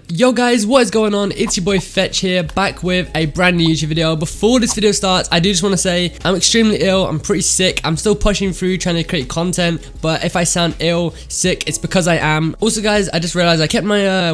Yo guys, what is going on? It's your boy Fxtch here, back with a brand new YouTube video. Before this video starts, I do just want to say I'm extremely ill. I'm pretty sick. I'm still pushing through trying to create content, but if I sound ill, sick, it's because I am. Also guys, I just realized I kept my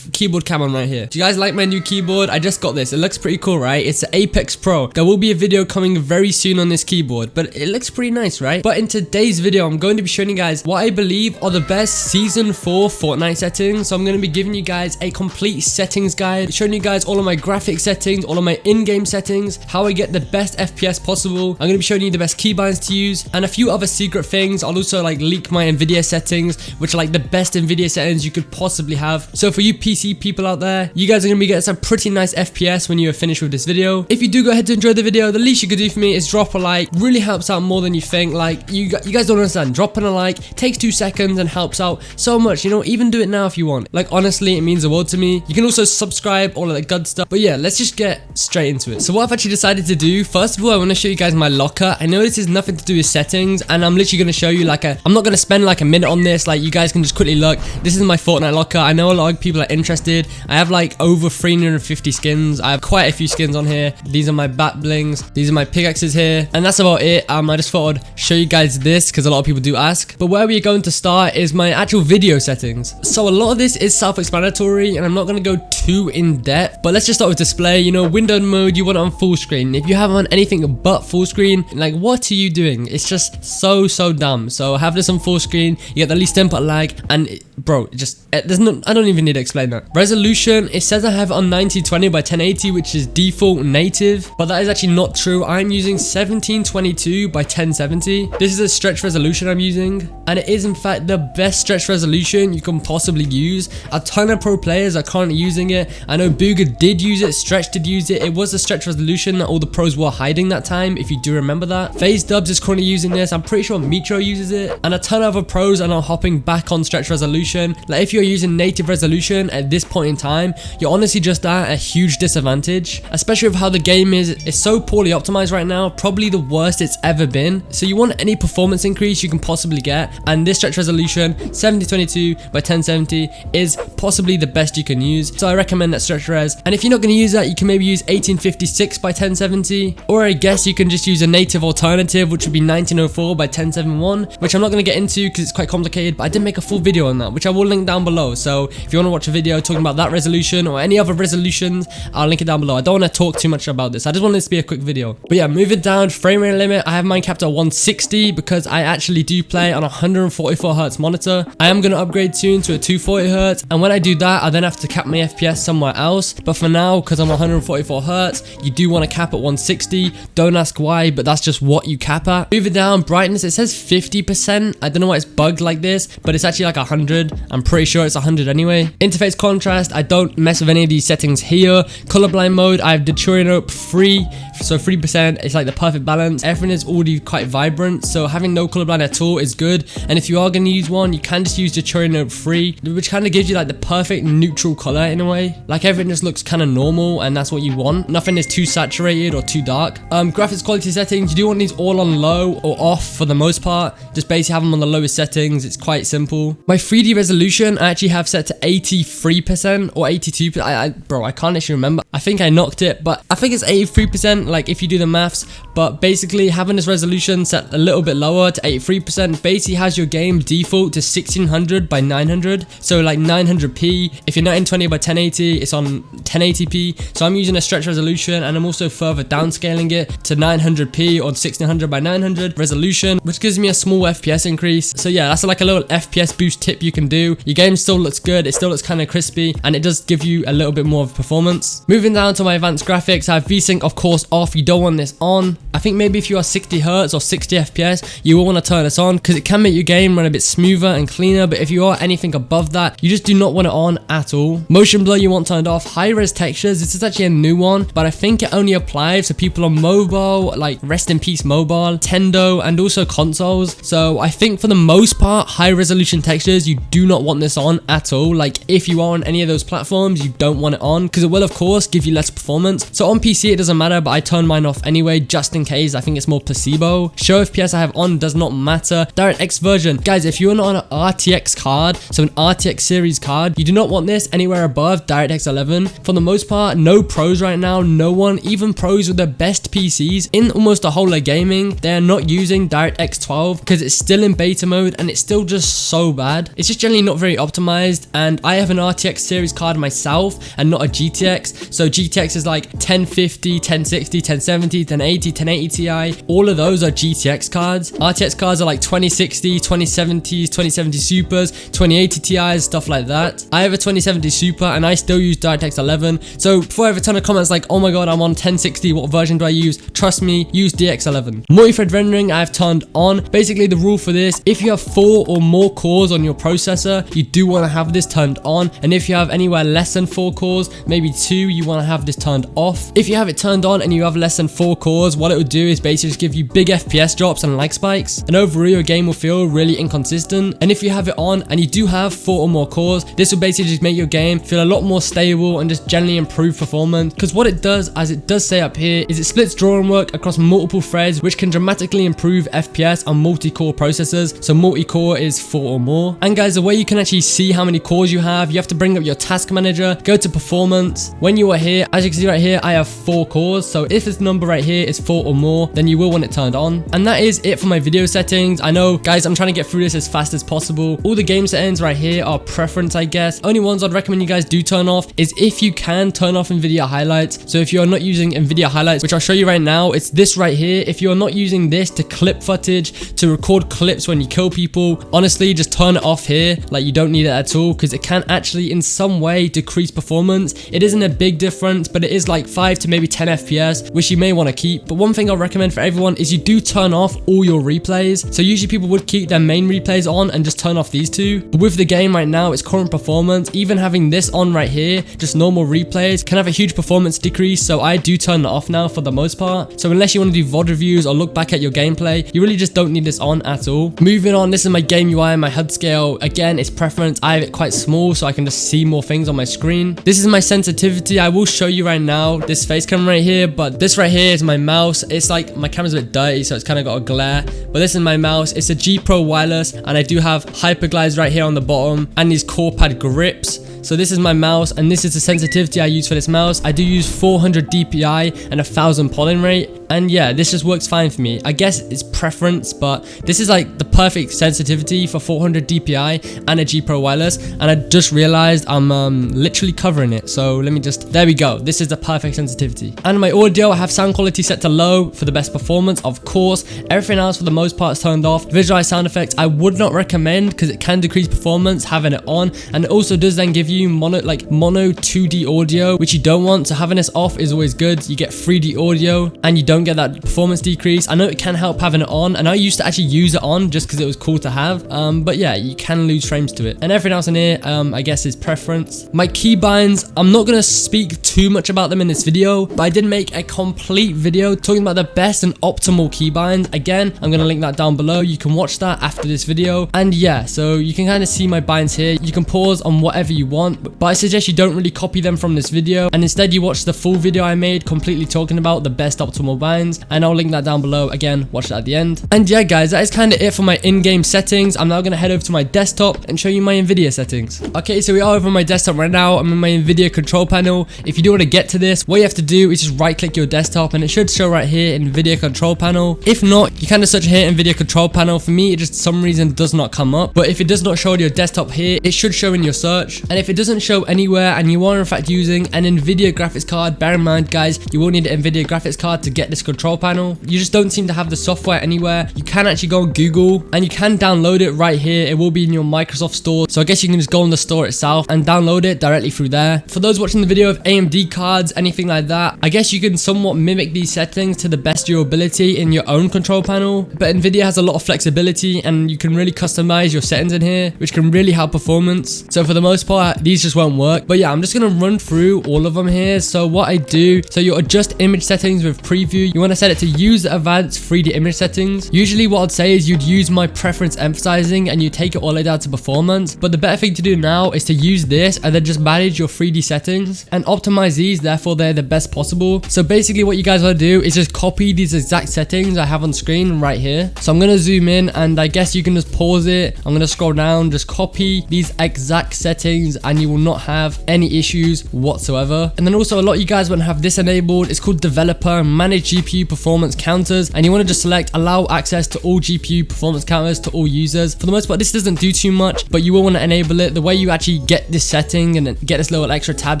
keyboard cam on right here. Do you guys like my new keyboard? I just got this. It looks pretty cool, right? It's the Apex Pro. There will be a video coming very soon on this keyboard, but it looks pretty nice, right? But in today's video, I'm going to be showing you guys what I believe are the best Season 4 Fortnite settings. So I'm going to be giving you guys a complete settings guide, showing you guys all of my graphic settings, all of my in-game settings, how I get the best FPS possible. I'm going to be showing you the best keybinds to use and a few other secret things. I'll also like leak my NVIDIA settings, which are like the best NVIDIA settings you could possibly have. So for you PC people out there, you guys are going to be getting some pretty nice FPS when you are finished with this video. If you do go ahead to enjoy the video, the least you could do for me is drop a like. Really helps out more than you think. Like you guys don't understand. Dropping a like takes 2 seconds and helps out so much. You know, even do it now if you want. Like honestly, it means the world to me. You can also subscribe, all of that good stuff. But yeah, let's just get straight into it. So what I've actually decided to do, first of all, I want to show you guys my locker. I know this is nothing to do with settings, and I'm literally going to show you I'm not going to spend like a minute on this. Like you guys can just quickly look. This is my Fortnite locker. I know a lot of people are interested. I have like over 350 skins. I have quite a few skins on here. These are my bat blings. These are my pickaxes here, and that's about it. I just thought I'd show you guys this because a lot of people do ask. But where we're going to start is my actual video settings. So a lot of this is self-explanatory, and I'm not going to go too in depth, but let's just start with display. You know, window mode, you want it on full screen. If you have on anything but full screen, like what are you doing? It's just so dumb. So have this on full screen, you get the least input lag, and bro, there's no, I don't even need to explain that. Resolution, it says I have it on 1920 by 1080, which is default native, but that is actually not true. I'm using 1722 by 1070. This is a stretch resolution I'm using, and it is in fact the best stretch resolution you can possibly use. A ton of pro players are currently using it. I know Booga did use it, Stretch did use it. It was a stretch resolution that all the pros were hiding that time, if you do remember that. FaZe Dubs is currently using this. I'm pretty sure Metro uses it, and a ton of other pros are now hopping back on stretch resolution. Like if you're using native resolution at this point in time, you're honestly just at a huge disadvantage, especially with how the game is. It's so poorly optimized right now, probably the worst it's ever been. So you want any performance increase you can possibly get, and this stretch resolution 1722 by 1070 is possibly the best you can use. So I recommend that stretch res, and if you're not going to use that, you can maybe use 1856 by 1070, or I guess you can just use a native alternative, which would be 1904 by 1071, which I'm not going to get into because it's quite complicated, but I did make a full video on that, which I will link down below. So if you want to watch a video talking about that resolution or any other resolutions, I'll link it down below. I don't want to talk too much about this. I just want this to be a quick video. But yeah, moving down, frame rate limit, I have mine capped at 160 because I actually do play on a 144Hz monitor. I am going to upgrade soon to a 240Hz, and when I do that, I then have to cap my FPS somewhere else. But for now, because I'm 144Hz, you do want to cap at 160. Don't ask why, but that's just what you cap at. Moving down, brightness, it says 50%. I don't know why it's bugged like this, but it's actually like 100. I'm pretty sure it's 100 anyway. Interface contrast, I don't mess with any of these settings here. Colorblind mode, I have deteriorating 3, so 3%. It's like the perfect balance. Everything is already quite vibrant, so having no colorblind at all is good. And if you are going to use one, you can just use deteriorating 3, which kind of gives you like the perfect neutral color in a way. Like everything just looks kind of normal, and that's what you want. Nothing is too saturated or too dark. Graphics quality settings, you do want these all on low or off for the most part. Just basically have them on the lowest settings. It's quite simple. My 3D resolution I actually have set to 83% or 82%. Bro, I can't actually remember. I think I knocked it, but I think it's 83%, like if you do the maths. But basically having this resolution set a little bit lower to 83% basically has your game default to 1600 by 900, so like 900p. If you're 1920 by 1080, it's on 1080p. So I'm using a stretch resolution, and I'm also further downscaling it to 900p or 1600 by 900 resolution, which gives me a small FPS increase. So yeah, that's like a little FPS boost tip you can do. Your game still looks good, it still looks kind of crispy, and it does give you a little bit more of performance. Moving down to my advanced graphics, I have VSync of course off. You don't want this on. I think maybe if you are 60Hz or 60 FPS, you will want to turn this on because it can make your game run a bit smoother and cleaner. But if you are anything above that, you just do not want it on at all. Motion blur you want turned off. High res textures, this is actually a new one, but I think it only applies to people on mobile, like rest in peace mobile, Nintendo, and also consoles. So I think for the most part, high resolution textures, you do not want this on at all. Like if you are on any of those platforms, you don't want it on because it will of course give give you less performance. So on PC it doesn't matter, but I turn mine off anyway just in case. I think it's more placebo. Show FPS I have on does not matter. DirectX version, guys, if you're not on an RTX card, so an RTX series card, you do not want this anywhere above DirectX 11. For the most part, no pros right now, no one, even pros with the best PCs in almost the whole of gaming, they're not using DirectX 12 because it's still in beta mode and it's still just so bad. It's just generally not very optimized, and I have an RTX series card myself and not a GTX. So GTX is like 1050, 1060, 1070, 1080, 1080 Ti. All of those are GTX cards. RTX cards are like 2060, 2070s, 2070 Supers, 2080 Ti's, stuff like that. I have a 2070 Super and I still use DirectX 11. So before I have a ton of comments like, oh my god, I'm on 1060, what version do I use? Trust me, use DX11. Multi-thread rendering I have turned on. Basically the rule for this, if you have 4 or more cores on your processor, you do want to have this turned on, and if you have anywhere less than 4 cores, maybe 2, you want to have this turned off. If you have it turned on and you have less than 4 cores, what it would do is basically just give you big FPS drops and lag spikes, and overall your game will feel really inconsistent. And if you have it on and you do have 4 or more cores, this will basically just make your game feel a lot more stable and just generally improve performance, because what it does, as it does say up here, is it splits drawing work across multiple threads, which can dramatically improve FPS on multi-core processors. So multi-core is 4 or more. And guys, the way you can actually see how many cores you have to bring up your task manager, go to performance. When you are here, as you can see right here, I have 4 cores. So if this number right here is 4 or more, then you will want it turned on. And that is it for my video settings. I know, guys, I'm trying to get through this as fast as possible. All the game settings right here are preference, I guess. Only ones I'd recommend you guys do turn off is if you can turn off NVIDIA highlights. So if you're not using NVIDIA highlights, which I'll show you right now, it's this right here. If you're not using this to clip footage, to record clips when you kill people, honestly, just turn it off here. Like, you don't need it at all, because it can actually in some way decrease performance. It isn't a big difference, but it is like 5 to maybe 10 FPS, which you may want to keep. But one thing I'll recommend for everyone is you do turn off all your replays. So usually people would keep their main replays on and just turn off these two. But with the game right now, its current performance, even having this on right here, just normal replays, can have a huge performance decrease. So I do turn it off now for the most part. So unless you want to do VOD reviews or look back at your gameplay, you really just don't need this on at all. Moving on, this is my game UI, my HUD scale. Again, it's preference. I have it quite small so I can just see more things on my screen. This is my sensitivity. I will show you right now this face cam right here, but this right here is my mouse. It's like my camera's a bit dirty, so it's kind of got a glare, but this is my mouse. It's a G Pro wireless, and I do have hyperglides right here on the bottom and these core pad grips. So this is my mouse, and this is the sensitivity I use for this mouse. I do use 400 DPI and 1000 polling rate, and yeah, this just works fine for me. I guess it's preference, but this is like the perfect sensitivity for 400 DPI and a G Pro wireless, and I just realized I'm literally covering it. So let me just, there we go. This is the perfect sensitivity. And my audio, I have sound quality set to low for the best performance, of course. Everything else for the most part is turned off. Visualize sound effects I would not recommend because it can decrease performance having it on, and it also does then give you mono 2D audio, which you don't want. So having this off is always good. You get 3D audio and you don't get that performance decrease. I know it can help having it on, and I used to actually use it on just because it was cool to have, but yeah, you can lose frames to it. And everything else in here, I guess, is preference. My keybinds, I'm not gonna speak too much about them in this video, but I did make a complete video talking about the best and optimal keybinds. Again, I'm gonna link that down below. You can watch that after this video. And yeah, so you can kind of see my binds here. You can pause on whatever you want, but I suggest you don't really copy them from this video, and instead you watch the full video I made completely talking about the best optimal binds, and I'll link that down below. Again, watch that at the end. And yeah, guys, that is kind of it for my in-game settings. I'm now gonna head over to my desktop and show you my NVIDIA settings. Okay, so we are over on my desktop right now. I'm in my NVIDIA control panel. If you do want to get to this, what you have to do is just right click your desktop, and it should show right here NVIDIA control panel. If not, you kind of search here NVIDIA control panel. For me, it just some reason does not come up, but if it does not show on your desktop here, it should show in your search. And if it doesn't show anywhere and you are in fact using an NVIDIA graphics card, bear in mind, guys, you will need an NVIDIA graphics card to get this control panel. You just don't seem to have the software anywhere. You can actually go on Google and you can download it right here. It will be in your Microsoft store, so I guess you can just go on the store itself and download it directly through there. For those watching the video of AMD cards, anything like that, I guess you can somewhat mimic these settings to the best of your ability in your own control panel, but NVIDIA has a lot of flexibility and you can really customize your settings in here, which can really help performance. So for the most part, these just won't work, but yeah, I'm just gonna run through all of them here. So what I do, so you adjust image settings with preview, you want to set it to use advanced 3D image settings. Usually what I'd say is you'd use my preference emphasizing and you take it all the way down to performance, but the better thing to do now is to use this and then just manage your 3D settings and optimize these, therefore they're the best possible. So basically what you guys want to do is just copy these exact settings I have on screen right here. So I'm going to zoom in and I guess you can just pause it. I'm going to scroll down, just copy these exact settings and you will not have any issues whatsoever. And then also a lot of you guys want to have this enabled. It's called developer manage GPU performance counters, and you want to just select allow access to all GPU performance counters to all users. For the most part this doesn't do too much, but you will want to enable it. The way you actually get this setting and then get this little extra tab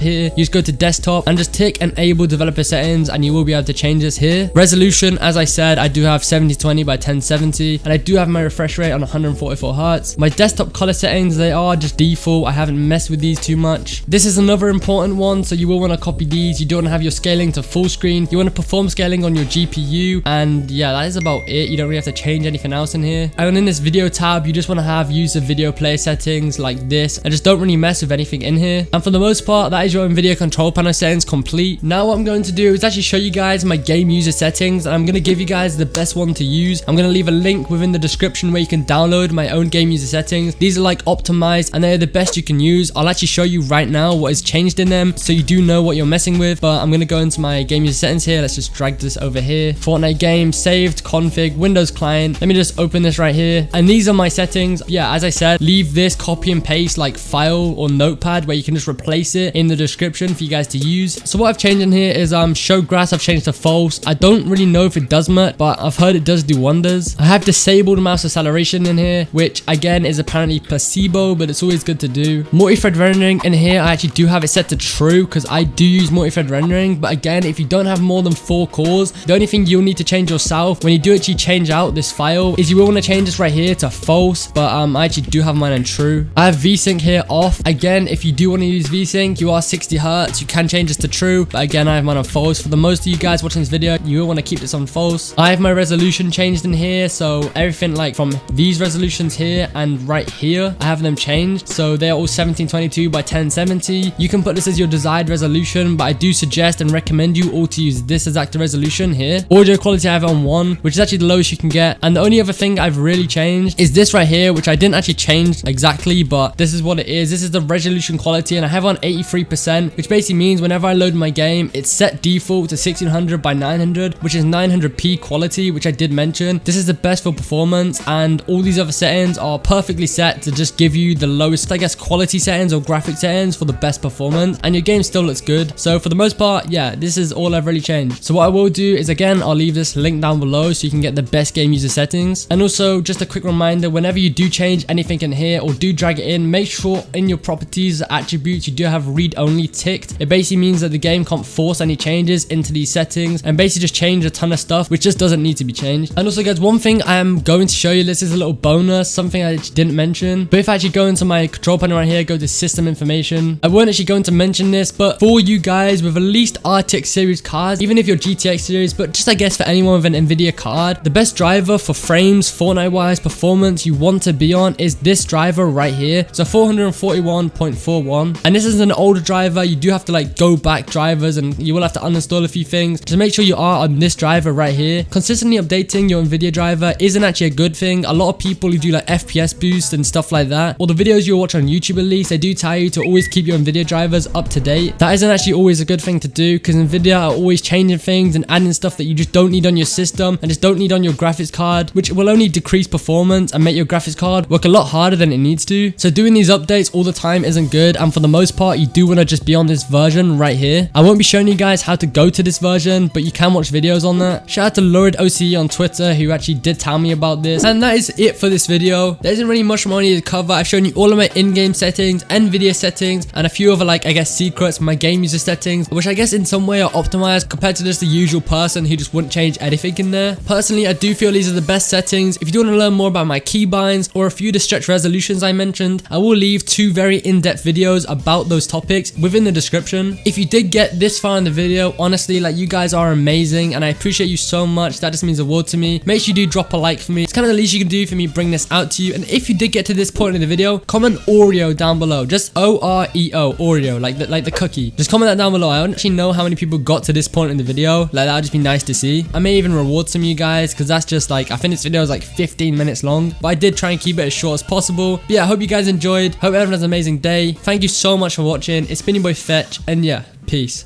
here, you just go to desktop and just tick enable developer settings and you will be able to change this here. Resolution, as I said, I do have 7020 by 1070 and I do have my refresh rate on 144 Hz. My desktop color settings, they are just default. I haven't messed with these too much. This is another important one, so you will want to copy these. You don't want to have your scaling to full screen. You want to perform scaling on your GPU, and yeah, that is about it. You don't really have to change anything else in here. And in this video tab, you just want to have use the video player settings like this and just don't really mess with anything in here. And for the most part, that is your NVIDIA control panel settings complete. Now what I'm going to do is actually show you guys my game user settings, and I'm going to give you guys the best one to use. I'm going to leave a link within the description where you can download my own game user settings. These are like optimized and they're the best you can use. I'll actually show you right now what is changed in them so you do know what you're messing with. But I'm going to go into my game user settings here. Let's just drag this over here. Fortnite game, saved, config, Windows client. Let me just open this right here. And these are my settings. Yeah, as I said, leave this copy and paste like file or notepad where you can just replace it in the description for you guys to use. So what I've changed in here is show grass I've changed to false. I don't really know if it does much, but I've heard it does do wonders. I have disabled mouse acceleration in here, which again is apparently placebo, but it's always good to do. Multi-thread rendering in here, I actually do have it set to true because I do use multi-thread rendering. But again, if you don't have more than 4 cores, the only thing you'll need to change yourself when you do actually change out this file is you will want to change this right here to false. But I actually do have mine on true. I have VSync here off. Again, if you do want to use VSync, you are 60 Hz. You can change this to true, but again, I have mine on false. For the most of you guys watching this video, you will want to keep this on false. I have my resolution changed in here, so everything like from these resolutions here and right here, I have them changed, so they're all 1722 by 1070. You can put this as your desired resolution, but I do suggest and recommend you all to use this exact resolution here. Audio quality I have on 1, which is actually the lowest you can get. And the only other thing I've really changed is this right here, which I didn't actually change exactly, but this is what it is. This is the resolution quality, and I have on 83%, which basically means whenever I load my game, it's set default to 1600 by 900, which is 900p quality, which I did mention. This is the best for performance, and all these other settings are perfectly set to just give you the lowest, I guess, quality settings or graphic settings for the best performance, and your game still looks good. So for the most part, yeah, this is all I've really changed. So what I will do is, again, I'll leave this link down below so you can get the best game user settings. And also just a quick reminder, whenever you do change anything in here or do drag it in, make sure in your properties attributes you do have read only ticked. It basically means that the game can't force any changes into these settings and basically just change a ton of stuff which just doesn't need to be changed. And also guys, one thing I am going to show you, this is a little bonus, something I didn't mention, but if I actually go into my control panel right here, go to system information, I weren't actually going to mention this, but for you guys with at least RTX series cards, even if you're GTX series, but just I guess for anyone with an NVIDIA card, the best driver for frames, Fortnite wise, performance you want to be on is this driver right here. So 441.41, and this is an older driver. You do have to like go back drivers and you will have to uninstall a few things. Just make sure you are on this driver right here. Consistently updating your NVIDIA driver isn't actually a good thing. A lot of people who do like FPS boosts and stuff like that, or the videos you watch on YouTube at least, they do tell you to always keep your NVIDIA drivers up to date. That isn't actually always a good thing to do because NVIDIA are always changing things and adding stuff that you just don't need on your system and just don't need on your graphics card, which will only decrease performance and make your graphics card work a lot harder than it needs to. So doing these updates all the time isn't good, and for the most part you do want to just be on this version right here. I won't be showing you guys how to go to this version, but you can watch videos on that. Shout out to Lurid OCE on Twitter who actually did tell me about this. And that is it for this video. There isn't really much more I need to cover. I've shown you all of my in-game settings, NVIDIA settings, and a few other like I guess secrets, my game user settings, which I guess in some way are optimized compared to just the usual person who just wouldn't change anything in there. Personally, I do feel these are the best settings. If you do want to learn more about my keybinds or a few of the stretch resolutions I mentioned, I will leave 2 very in-depth videos about those topics within the description. If you did get this far in the video, honestly, like, you guys are amazing and I appreciate you so much. That just means the world to me. Make sure you do drop a like for me. It's kind of the least you can do for me bring this out to you. And if you did get to this point in the video, comment Oreo down below. Just O-R-E-O, Oreo, like the cookie. Just comment that down below. I don't actually know how many people got to this point in the video. Like, that that'd just be nice to see. I may even reward some of you guys, because that's just like, I think this video is like 15 minutes long, but I did try and keep it as short as possible. But yeah, I hope you guys enjoyed. Hope everyone has an amazing day. Thank you so much for watching. It's been your boy Fetch, and yeah, peace.